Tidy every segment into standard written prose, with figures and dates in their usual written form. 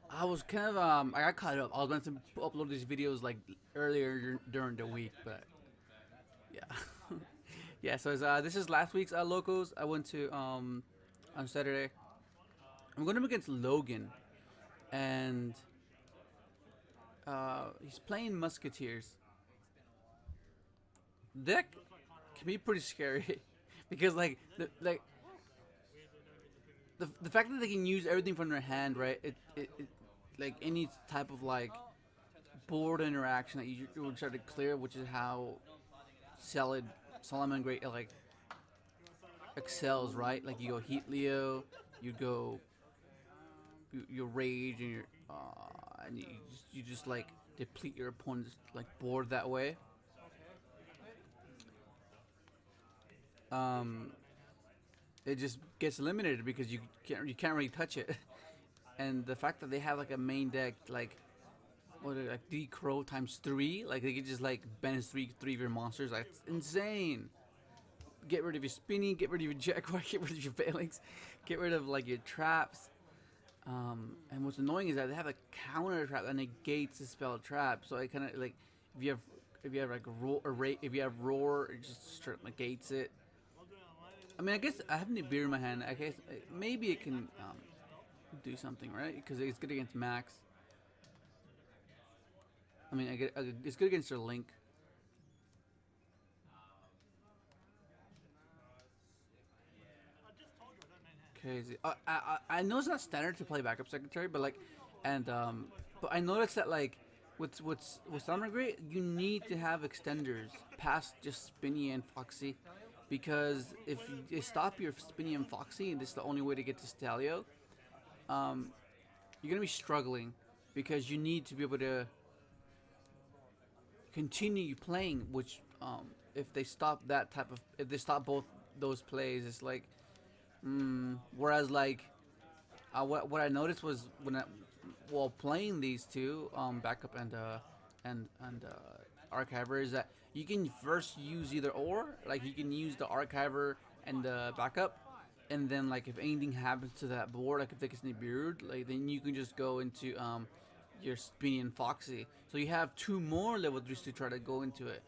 I was kind of I got caught up. I was meant to upload these videos like earlier during the week, but yeah, yeah. So this is last week's locals. I went to on Saturday. I'm going up against Logan, and he's playing Musketeers. Deck can be pretty scary because the fact that they can use everything from their hand, right? It like any type of like board interaction that you would try to clear, which is how solid Salamangreat like excels, right? Like you go Heat Leo, you go you rage and you just like deplete your opponent's like board that way. Um, it just gets eliminated because you can't really touch it. And the fact that they have like a main deck like what like D Crow times three, like they could just like banish three of your monsters. Like, it's insane. Get rid of your spinny, get rid of your jaguar, get rid of your phalanx, get rid of like your traps. And what's annoying is that they have a counter trap that negates the spell trap. So I kind of like if you have like if you have roar, it just straight negates it. I mean, I guess I have Nibiru in my hand. I guess maybe it can do something, right? Because it's good against Max. I mean, it's good against your Link. Crazy. I know it's not standard to play backup secretary, but like, and but I noticed that like with Salamangreat, you need to have extenders past just Spinny and Foxy, because if you stop your Spinny and Foxy, and this is the only way to get to Stalio, you're gonna be struggling because you need to be able to continue playing. Which if they stop that type of if they stop both those plays, it's like whereas like what I noticed was while playing these two backup and archiver is that you can first use either or, like you can use the archiver and the backup, and then like if anything happens to that board, like if they get Nibiru, like then you can just go into your Spinny and Foxy, so you have two more level 3s to try to go into it.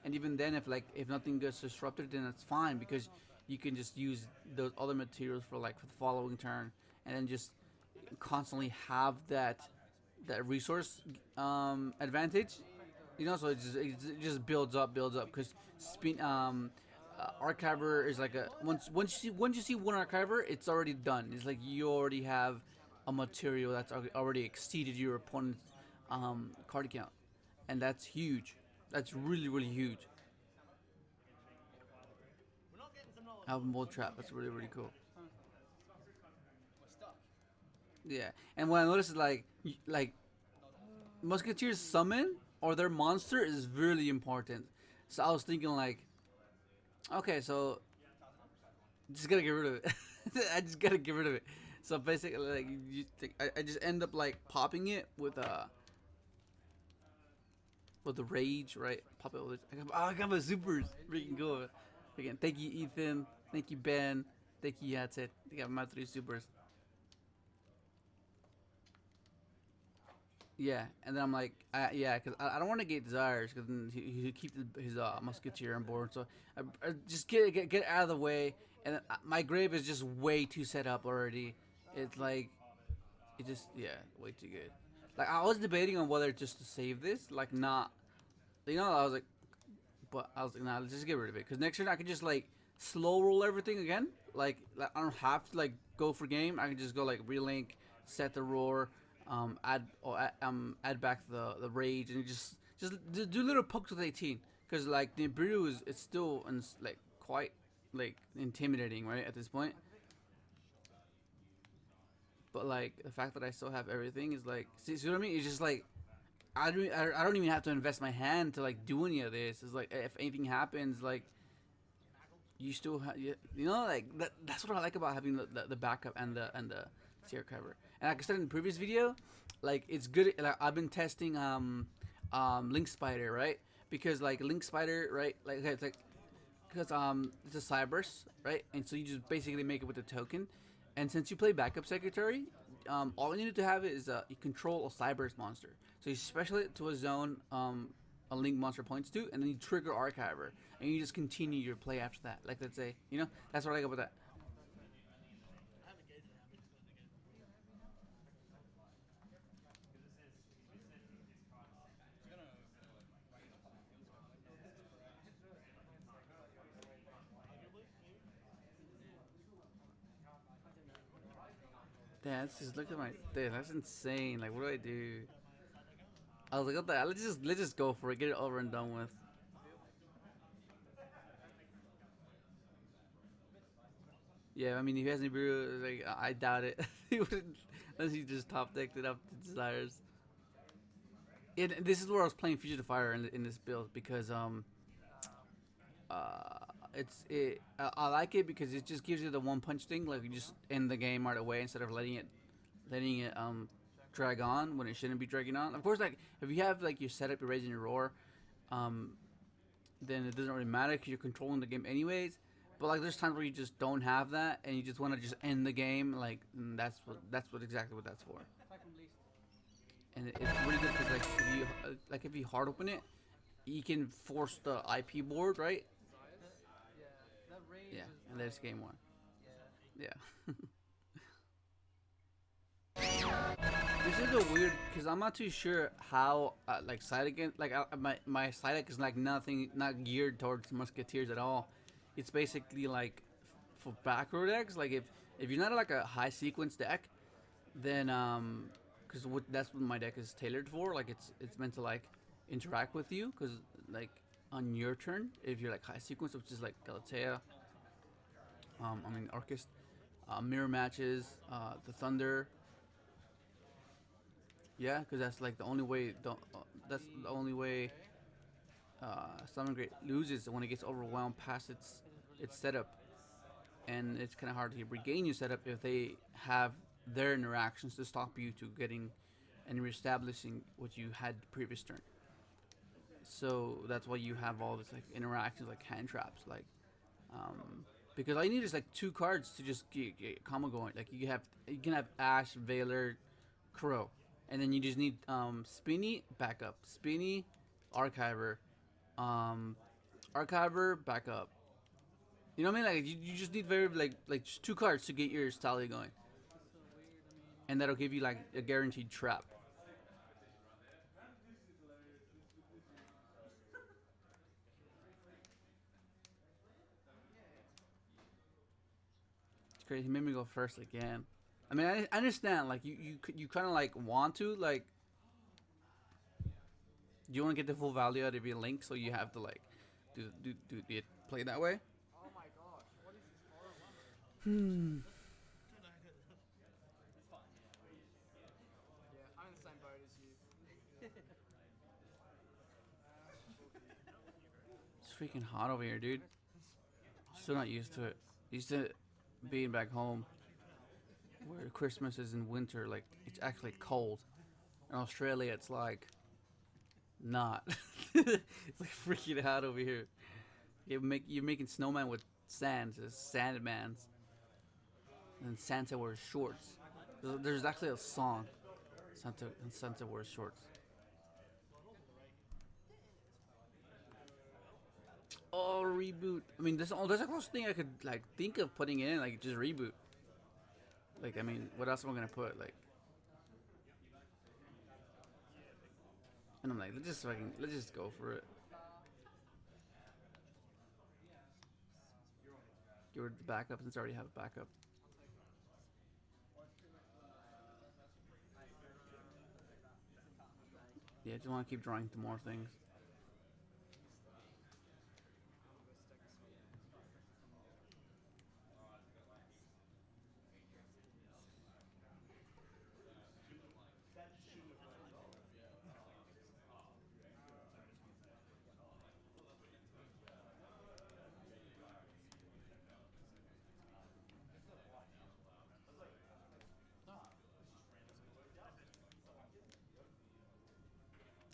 And even then, if nothing gets disrupted, then that's fine because you can just use those other materials for like for the following turn, and then just constantly have that resource advantage. So it just builds up because spin archiver is like a once you see one archiver, it's already done. It's like you already have a material that's already exceeded your opponent's card count, and that's huge. That's really huge. Album Bolt Trap. That's really cool. Yeah, and what I noticed is like Musketeers summon or their monster is really important. So I was thinking like, okay, so just gotta get rid of it. I just gotta get rid of it. So basically, like, I just end up like popping it with the rage, right? Pop it with. I got my supers. Freaking go. Again, thank you, Ethan. Thank you, Ben. Thank you, Yatset. I got my 3 supers. Yeah, and then I'm like, yeah, because I don't want to get desires because he keeps his musketeer on board. So I just get out of the way, and my grave is just way too set up already. It's like, it just way too good. Like I was debating on whether just to save this, like not, I was like, but I was like, nah, let's just get rid of it because next turn I can just like slow roll everything again. Like I don't have to like go for game. I can just go like relink, set the roar, add back the rage, and just do little pokes with 18 because like the Nibiru is it's still like quite like intimidating right at this point. But like the fact that I still have everything is like, see what I mean? It's just like I don't even have to invest my hand to like do any of this. It's like if anything happens, like you still have like that's what I like about having the backup and the CR cover. And like I said in the previous video, like it's good. Like I've been testing Link Spider, right? Because like Link Spider, right? Like okay, it's like because it's a cyberse, right? And so you just basically make it with a token. And since you play backup secretary, all you need to have is you control a Cyberse monster. So you special it to a zone a link monster points to, and then you trigger Archiver, and you just continue your play after that. Like let's say, that's what I like about that. Damn, let's just look at my. Damn, that's insane. Like, what do I do? I was like, what the? Let's just go for it. Get it over and done with. Yeah, I mean, if he has any brew, like I doubt it. He wouldn't unless he just top decked it up to desires. This is where I was playing Future Fire in this build because uh I like it because it just gives you the one punch thing. Like you just end the game right away instead of letting it drag on when it shouldn't be dragging on. Of course, like if you have like your setup, you're raising your roar, um, then it doesn't really matter because you're controlling the game anyways. But like there's times where you just don't have that and you just want to just end the game. Like that's what exactly what that's for. And it's really good because if you hard open it, you can force the IP board right. Yeah, and there's game one. Yeah. This is a weird because I'm not too sure how like side against like my side deck is like not geared towards musketeers at all. It's basically like for back row decks. Like if you're not like a high sequence deck, then because that's what my deck is tailored for. Like it's meant to like interact with you because like on your turn if you're like high sequence, which is like Galatea, I mean Arcus, mirror matches, the Thunder. Yeah, because that's like the only way. That's the only way Salamangreat loses when it gets overwhelmed past its setup, and it's kind of hard to regain your setup if they have their interactions to stop you to getting and reestablishing what you had the previous turn. So that's why you have all this like interactions like hand traps, like um, because all you need is like two cards to just get combo going. Like you can have Ash, Veiler, Crow, and then you just need Spinny backup, Spinny, Archiver, um, Archiver backup. You know what I mean? Like you just need very like just two cards to get your Stalia going, and that'll give you like a guaranteed trap. It's crazy. He made me go first again. I mean, I understand. Like you kind of like want to like you want to get the full value out of your link, so you have to like do it play that way. Hmm. It's freaking hot over here, dude. Still not used to it. Used to being back home where Christmas is in winter. Like it's actually cold. In Australia, it's like not. It's like freaking hot over here. You're making snowman with sand, sandmans, and Santa wears shorts. There's actually a song. Santa wears shorts. Oh, reboot. I mean, there's a close thing I could like think of putting in, like just reboot. Like, I mean, what else am I gonna put? Like, and I'm like, let's just go for it. Get rid of the backup since I already have a backup. Yeah, I just want to keep drawing to more things.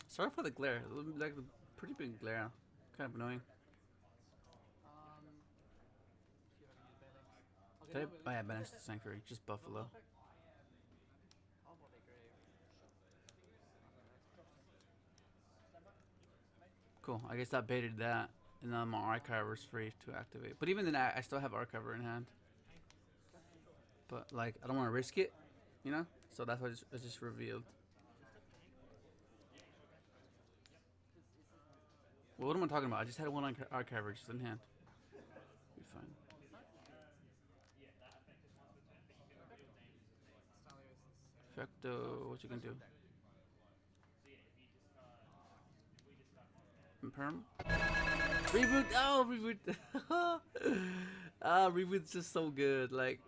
Sorry for the glare. Like a pretty big glare. Kind of annoying. Did I? Oh yeah, Banish the Sanctuary. Just Buffalo. Cool. I guess I baited that, and then my archiver is free to activate. But even then, I still have archiver in hand. But like, I don't want to risk it, you know. So that's why I just revealed. Well, what am I talking about? I just had one archiver just in hand. Be fine. Effecto, what you can do? Imperm. Reboot. Oh, reboot. Reboot's just so good. Like,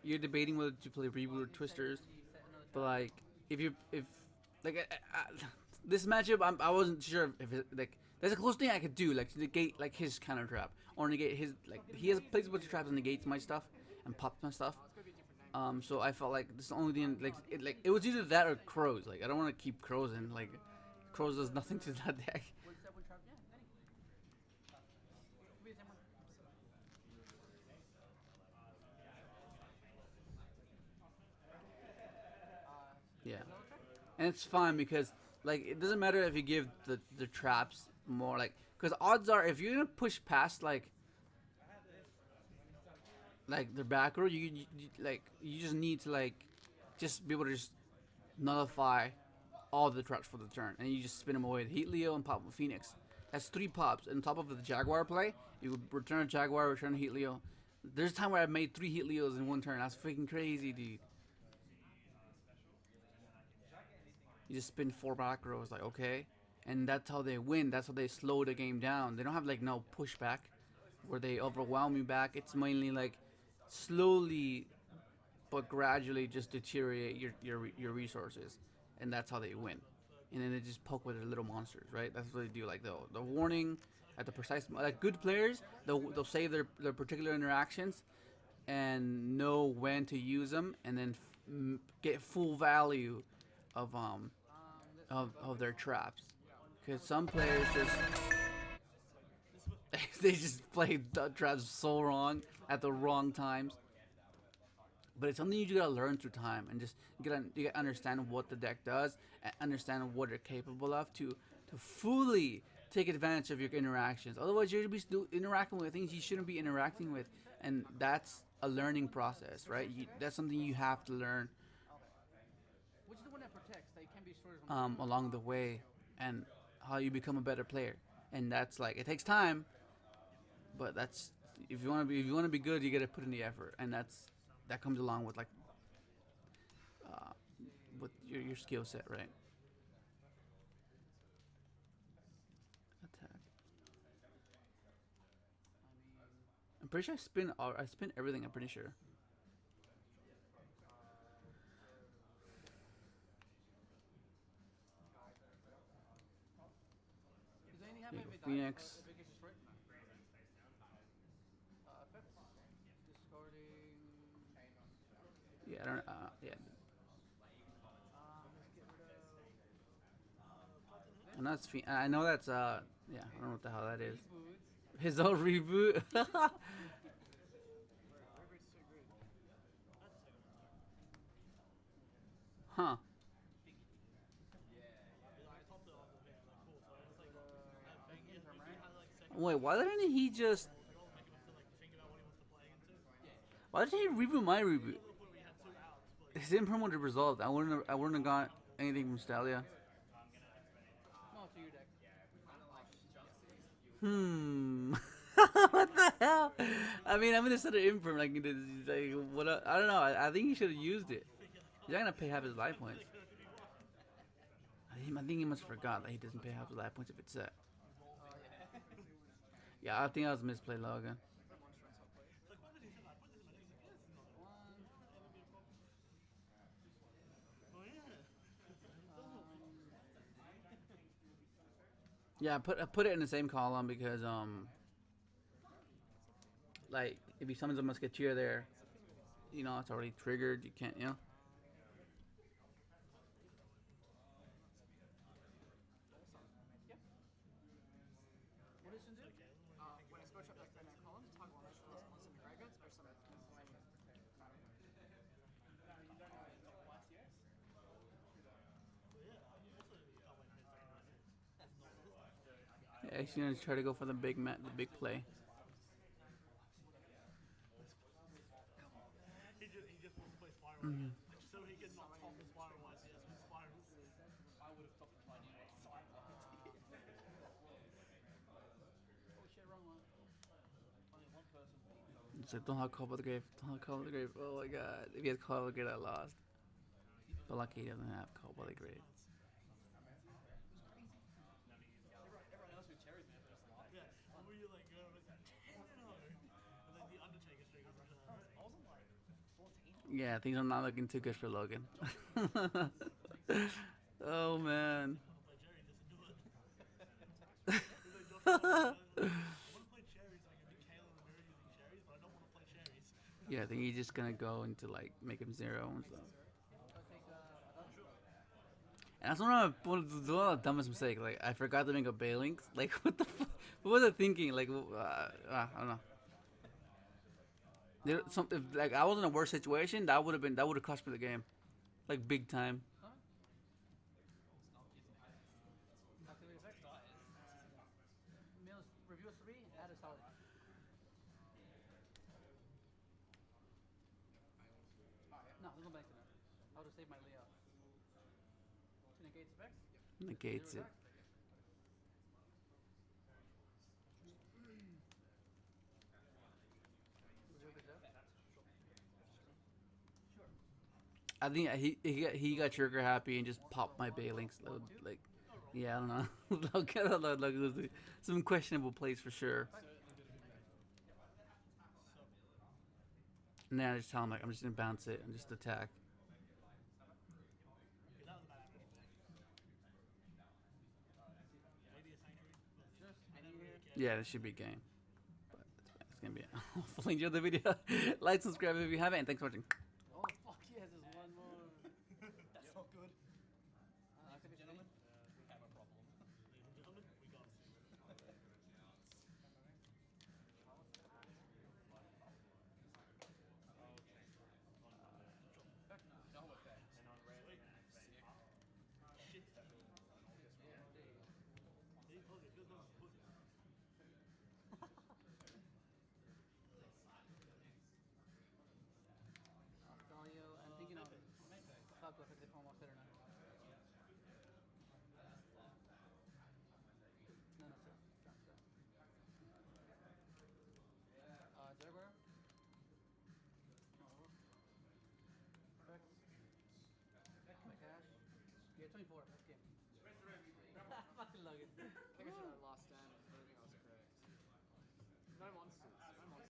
you're debating whether to play reboot or twisters, but like, if like this matchup, I wasn't sure if it, like there's a close thing I could do, like to negate like his counter trap or negate his like he has plays a bunch of traps and negates my stuff and pops my stuff. So I felt like this is the only thing like it was either that or crows. Like I don't want to keep crows in. Like crows does nothing to that deck. Yeah, and it's fine because like it doesn't matter if you give the traps more like because odds are if you're gonna push past like the back row like you just need to like just be able to just nullify all the traps for the turn and you just spin them away. Heat Leo and pop with Phoenix. That's 3 pops. On top of the Jaguar play, you would return a Jaguar, return a Heat Leo. There's a time where I made 3 Heat Leos in one turn. That's freaking crazy, dude. You just spin 4 back rows, like okay, and that's how they win. That's how they slow the game down. They don't have like no pushback where they overwhelm you back. It's mainly like slowly but gradually just deteriorate your resources, and that's how they win. And then they just poke with their little monsters, right? That's what they do. Like the warning at the precise like good players, they'll save their particular interactions and know when to use them, and then get full value of of their traps. Because some players just they just play the traps so wrong at the wrong times. But it's something you gotta learn through time and just you gotta understand what the deck does and understand what they're capable of to fully take advantage of your interactions. Otherwise, you're gonna be interacting with things you shouldn't be interacting with, and that's a learning process, right? That's something you have to learn along the way, and how you become a better player. And that's like it takes time, but that's if you want to be good, you gotta put in the effort, and that comes along with like uh, with your skill set, right? Attack. I'm pretty sure I spin everything. I'm pretty sure. There you go, Phoenix. Yeah, I don't. Yeah, I know that's. Yeah, I don't know what the hell that is. His own reboot. Huh. Wait, why didn't he just? Why did he reboot my reboot? His imperm would have resolved. I wouldn't have got anything from Stalia. Hmm. What the hell? I mean, I'm gonna set an imperm like what? I don't know. I think he should have used it. He's not gonna pay half his life points. I think he must have forgot that he doesn't pay half his life points if it's set. Yeah, I think that was a misplay, Logan. Yeah, I put it in the same column because like if he summons a musketeer there, you know it's already triggered. You can't, you know. He's gonna try to go for the the big play. Mm. It's like, don't have Call by the Grave. Don't have Call by the Grave. Oh my god. If he has Call by the Grave, I lost. But lucky he doesn't have Call by the Grave. Yeah, things are not looking too good for Logan. Oh man. Yeah, I think he's just gonna go into like make him zero and stuff. And that's one of the dumbest mistake. Like I forgot to make a bailing. Like what the what was I thinking? Like I don't know. Some if like I was in a worse situation, that would have cost me the game, like big time. Negates it. I think he got trigger happy and just popped my bailings. Like yeah, I don't know. Like, it was some questionable plays for sure. And then I just tell him like I'm just gonna bounce it and just attack. Yeah, this should be game. But it's gonna be. Hopefully enjoy the video. Like, subscribe if you haven't, and thanks for watching.